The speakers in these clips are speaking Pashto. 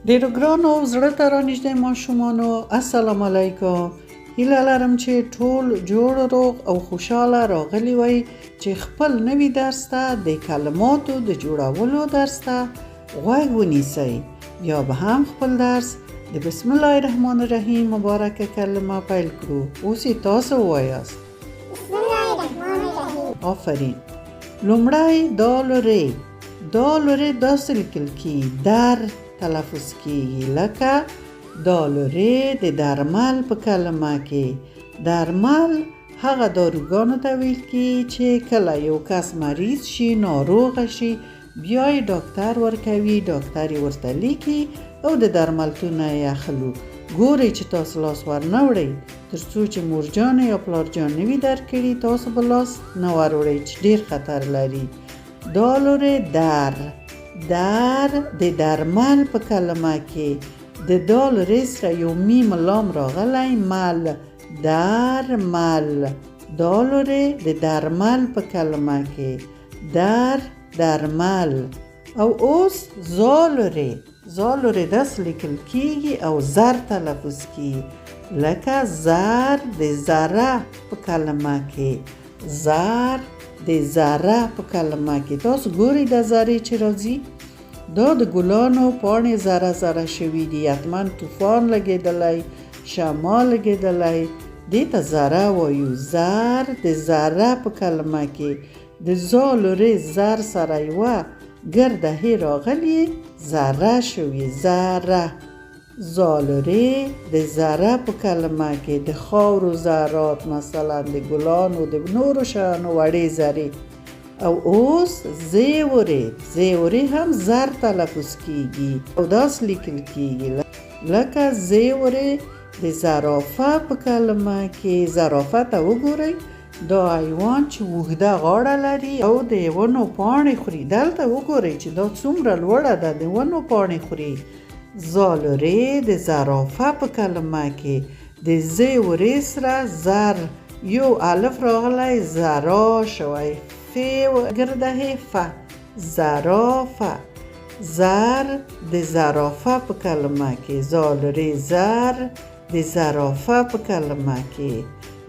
ډیرو ګرانو او زړه ته رانږدې ماشومانو، السلام علیکم. هیله لرم چې ټول جوړ روغ او خوشحاله راغلي وئ چې خپل نوي درس ته د کلماتو د جوړولو درس ته غوږ ونیسئ. بیا به هم خپل درس د بسم الله الرحمن الرحیم مبارکه کلمه پیل کړو. اوس یې تاسو ووایاست. بسم الله الرحمن الرحیم. آفرین. لومړی دال ری. دال ری داسې لیکل کیږي، در تلفظ کیږي، لکه دال ری د درمل په کلمه کې. درمل هغه داروګانو ته ویل کیږي چې کله یو کس مریض شي، ناروغه شي، بیا یې ډاکټر ورکوي، ډاکټر یې ورته لیکي او د درملتونه یې اخلو. ګورئ چې تاسو لاس ور نه وړئ، تر څو چې مورجان یا پلارجان نه وي درکړي، تاسو به لاس نه ور وړئ چې ډیر خطر لري. دال ری در. در د درمل په کلمه کې د دال ری سره یو میم لام راغلی، مل، درمل. دال ری د درمل په کلمه کې، در درمل. او اوس زال ری. زال ری داسې لیکل کیږي او زر تلفظ کیږي، لکه زر د ذره په کلمه کې. زر د ذره په کلمه کې. تاسو ګورئ د ذرې چې راځي، دا د ګلانو پاڼې ذره ذره شوي دي. حتما طوفان لګېدلی، شمال لګېدلی، دې ته ذره وایو. زر د ذره په کلمه کې د زال ری زر سره یوه ګرده هی راغلي، ذره شوي، ذره. زال ری د ذره په کلمه کې د خاورو ذرات، مثلا د ګلانو د نورو شیانو وړې ذرې. او اوس زیوري. زیوري هم زر تلفظ کیږي او داسې لیکل کیږي، لکه زیوري د زرافه په کلمه کې. زرافه ته وګورئ، دا حیوان چې اوږده غاړه لري او د ونو پاڼې خوري. دلته وګورئ چې دا څومره لوړه ده، د ونو پاڼې خوري. زال ری د زرافه په کلمه کې د زیوري سره زر یو الف راغلی، زرا شوی، فی ګرده ف، زرافه. زر د زرافه په کلمه کې. زال ری زر د زرافه په کلمه کې.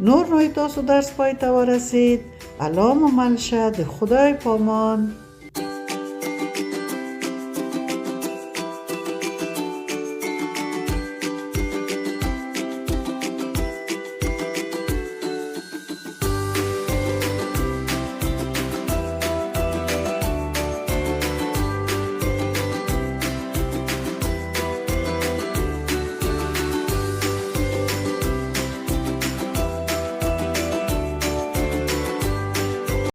نور نوی تاسو درس پای ته ورسید. الله مو مل شه. د خدای پامان.